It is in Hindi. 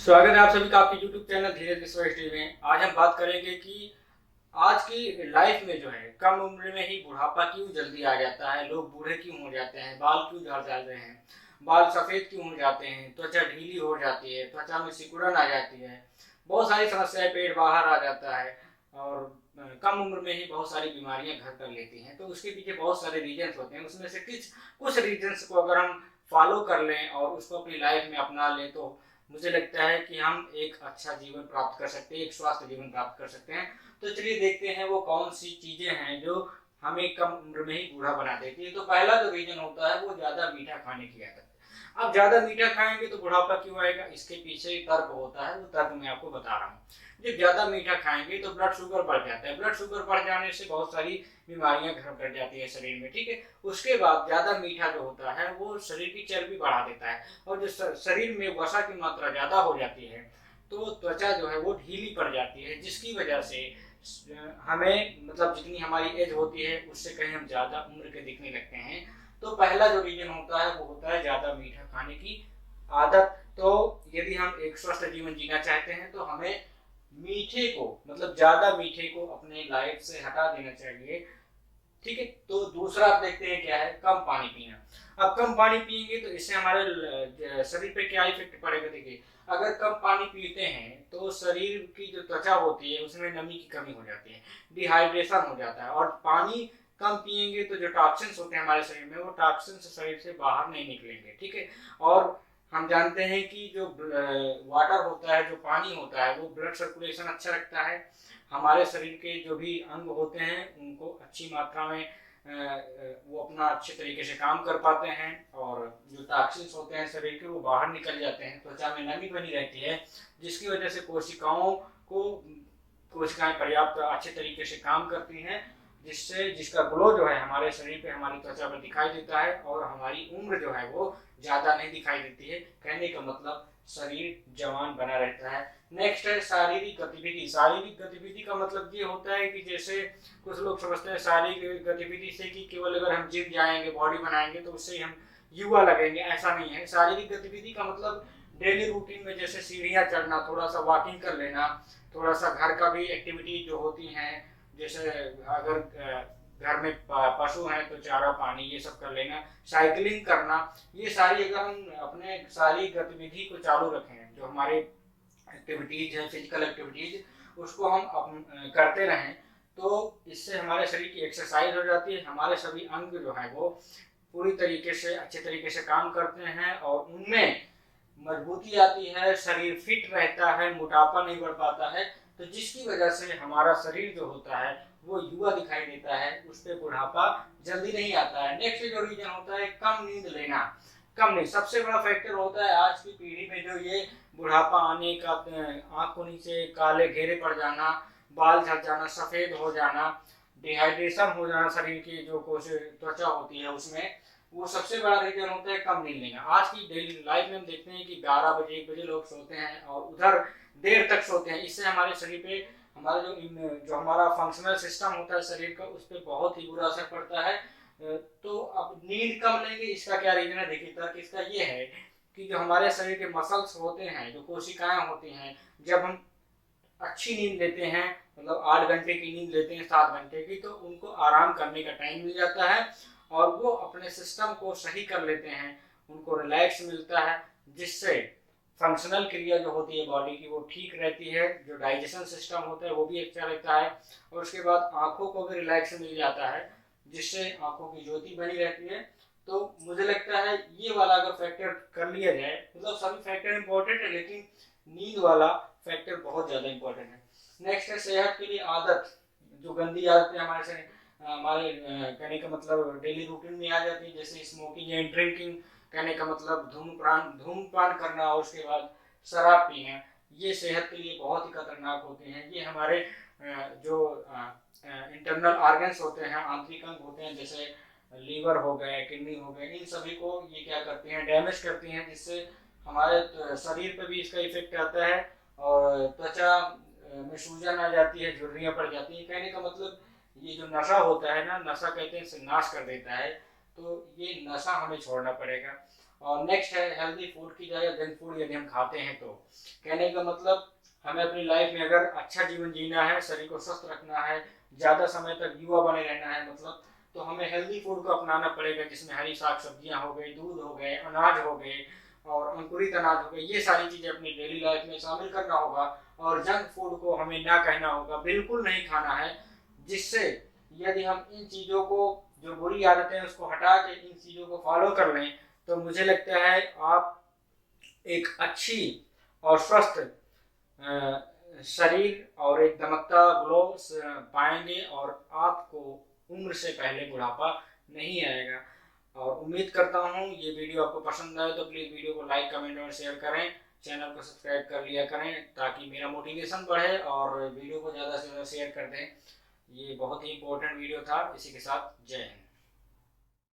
स्वागत है आप सभी का आपके YouTube चैनल धीरज विश्व हिस्ट्री में। आज हम बात करेंगे कि आज की लाइफ में जो है कम उम्र में ही बुढ़ापा क्यों जल्दी आ जाता है, लोग बूढ़े क्यों हो जाते हैं, बाल क्यों झड़ जाते हैं, बाल सफेद क्यों हो जाते हैं, त्वचा ढीली हो जाती है, त्वचा में सिकुड़न आ जाती है, बहुत सारी समस्याएं, पेट बाहर आ जाता है और कम उम्र में ही बहुत सारी बीमारियां घर कर लेती हैं। तो उसके पीछे बहुत सारे रीजंस होते हैं। उसमें से कुछ रीजंस को अगर हम फॉलो कर लें और उसको अपनी लाइफ में अपना लें तो मुझे लगता है कि हम एक अच्छा जीवन प्राप्त कर सकते हैं, एक स्वस्थ जीवन प्राप्त कर सकते हैं। तो चलिए देखते हैं वो कौन सी चीजें हैं जो हमें कम उम्र में ही बूढ़ा बना देती है। तो पहला जो रीजन होता है वो ज्यादा मीठा खाने की आदत। अब ज्यादा मीठा खाएंगे तो बुढ़ापा क्यों आएगा, इसके पीछे तर्क होता है, वो तर्क मैं आपको बता रहा हूँ। जब ज्यादा मीठा खाएंगे तो ब्लड शुगर बढ़ जाता है, ब्लड शुगर बढ़ जाने से बहुत सारी बीमारियां घर कर जाती है शरीर में, ठीक है। उसके बाद ज्यादा मीठा जो होता है वो शरीर की चर्बी बढ़ा देता है और जो शरीर में वसा की मात्रा ज्यादा हो जाती है तो त्वचा जो है वो ढीली पड़ जाती है, जिसकी वजह से हमें मतलब जितनी हमारी एज होती है उससे कहीं हम ज्यादा उम्र के दिखने लगते हैं। तो पहला जो रीजन होता है वो होता है ज्यादा मीठा खाने की आदत। तो यदि हम एक स्वस्थ जीवन जीना चाहते हैं तो हमें मीठे को मतलब ज्यादा मीठे को अपने लाइफ से हटा देना चाहिए, ठीक है। तो दूसरा आप देखते हैं क्या है, कम पानी पीना। अब कम पानी पिएंगे तो इससे हमारे शरीर पे क्या इफेक्ट पड़ेगा, देखिए। अगर कम पानी पीते हैं तो शरीर की जो त्वचा होती है उसमें नमी की कमी हो जाती है, डिहाइड्रेशन हो जाता है। और पानी कम पिएंगे तो जो टॉक्सिन्स होते हैं हमारे शरीर में वो टॉक्सिन्स शरीर से बाहर नहीं निकलेंगे, ठीक है। और हम जानते हैं कि जो वाटर होता है, जो पानी होता है, वो ब्लड सर्कुलेशन अच्छा रखता है, हमारे शरीर के जो भी अंग होते हैं उनको अच्छी मात्रा में वो अपना अच्छे तरीके से काम कर पाते हैं और जो टॉक्सिन्स होते हैं शरीर के वो बाहर निकल जाते हैं, त्वचा में नमी बनी रहती है, जिसकी वजह से कोशिकाएं पर्याप्त अच्छे तरीके से काम करती हैं, जिसका ग्लो जो है हमारे शरीर पे, हमारी त्वचा पर दिखाई देता है और हमारी उम्र जो है वो ज्यादा नहीं दिखाई देती है। कहने का मतलब शरीर जवान बना रहता है। नेक्स्ट है शारीरिक गतिविधि। शारीरिक गतिविधि का मतलब ये होता है कि जैसे कुछ लोग समझते हैं शारीरिक गतिविधि से कि केवल अगर हम जिम जाएंगे, बॉडी बनाएंगे तो उससे हम युवा लगेंगे, ऐसा नहीं है। शारीरिक गतिविधि का मतलब डेली रूटीन में जैसे सीढ़ियाँ चढ़ना, थोड़ा सा वॉकिंग कर लेना, थोड़ा सा घर का भी एक्टिविटी जो होती हैं, जैसे अगर घर में पशु हैं तो चारा पानी ये सब कर लेना, साइकिलिंग करना, ये सारी अगर हम अपने सारी गतिविधि को चालू रखें, जो हमारे एक्टिविटीज है, फिजिकल एक्टिविटीज, उसको हम करते रहें तो इससे हमारे शरीर की एक्सरसाइज हो जाती है, हमारे सभी अंग जो है वो पूरी तरीके से अच्छे तरीके से काम करते हैं और उनमें मजबूती आती है, शरीर फिट रहता है, मोटापा नहीं बढ़ पाता है। तो जिसकी वजह से हमारा शरीर जो होता है वो युवा दिखाई देता है, उस पर बुढ़ापा जल्दी नहीं आता है। नेक्स्ट जो रीजन होता है कम नींद लेना। कम नहीं, सबसे बड़ा फैक्टर होता है आज की पीढ़ी में जो ये बुढ़ापा आने का, आंख को नीचे काले घेरे पड़ जाना, बाल झड़ जाना, सफेद हो जाना, डिहाइड्रेशन हो जाना, शरीर की जो त्वचा होती है उसमें, वो सबसे बड़ा रीजन होता है कम नींद लेना। आज की डेली लाइफ में हम देखते हैं कि 12 बजे 1 बजे लोग सोते हैं और उधर देर तक सोते हैं। इससे हमारे शरीर पे हमारा जो हमारा फंक्शनल सिस्टम होता है शरीर का, उस पर बहुत ही बुरा असर पड़ता है। तो अब नींद कम लेंगे, इसका क्या रीजन है, देखिए तर्क इसका ये है कि जो हमारे शरीर के मसल्स होते हैं, जो कोशिकाएं होती हैं, जब हम अच्छी नींद लेते हैं, मतलब 8 घंटे की नींद लेते हैं, 7 घंटे की, तो उनको आराम करने का टाइम मिल जाता है और वो अपने सिस्टम को सही कर लेते हैं, उनको रिलैक्स मिलता है, जिससे फंक्शनल क्रिया जो होती है बॉडी की वो ठीक रहती है, जो डाइजेशन सिस्टम होता है वो भी अच्छा रहता है और उसके बाद आंखों को भी रिलैक्स मिल जाता है, जिससे आंखों की ज्योति बनी रहती है। तो मुझे लगता है ये वाला अगर फैक्टर कर लिया जाए, मतलब सभी फैक्टर इंपॉर्टेंट है लेकिन नींद वाला फैक्टर बहुत ज्यादा इंपॉर्टेंट है। नेक्स्ट है सेहत के लिए आदत। जो गंदी आदतें हमारे कहने का मतलब डेली रूटीन में आ जाती है, जैसे स्मोकिंग एंड ड्रिंकिंग, कहने का मतलब धूम्रपान करना और उसके बाद शराब पीना, ये सेहत के लिए बहुत ही खतरनाक होते हैं। ये हमारे जो इंटरनल ऑर्गन्स होते हैं, आंतरिक अंग होते हैं, जैसे लीवर हो गए, किडनी हो गए, इन सभी को ये क्या करती हैं, डैमेज करती हैं, जिससे हमारे शरीर पर भी इसका इफेक्ट आता है और त्वचा में सूजन आ जाती है, झुर्रियाँ पड़ जाती हैं। कहने का मतलब ये जो नशा होता है ना, नशा कहते हैं इसे नाश कर देता है, तो ये नशा हमें छोड़ना पड़ेगा। और नेक्स्ट है हेल्दी फूड की जगह जंक फूड यदि हम खाते हैं तो। कहने का मतलब हमें अपनी लाइफ में अगर अच्छा जीवन जीना है, शरीर को स्वस्थ रखना है, ज़्यादा समय तक युवा बने रहना है मतलब, तो हमें हेल्दी फूड को अपनाना पड़ेगा, जिसमें हरी साग सब्जियां हो गई, दूध हो गए, अनाज हो गए और अंकुरित अनाज हो गए। ये सारी चीज़ें अपनी डेली लाइफ में शामिल करना होगा। और जंक फूड को हमें ना कहना होगा, बिल्कुल नहीं खाना है। जिससे यदि हम इन चीज़ों को, जो बुरी आदतें हैं उसको हटा के इन चीज़ों को फॉलो कर लें, तो मुझे लगता है आप एक अच्छी और स्वस्थ शरीर और एक दमकता ग्लो पाएंगे और आपको उम्र से पहले बुढ़ापा नहीं आएगा। और उम्मीद करता हूँ ये वीडियो आपको पसंद आए तो प्लीज़ वीडियो को लाइक, कमेंट और शेयर करें। चैनल को सब्सक्राइब कर लिया करें ताकि मेरा मोटिवेशन बढ़े, और वीडियो को ज़्यादा से ज़्यादा शेयर कर दें। ये बहुत ही इंपॉर्टेंट वीडियो था। इसी के साथ जय हिंद।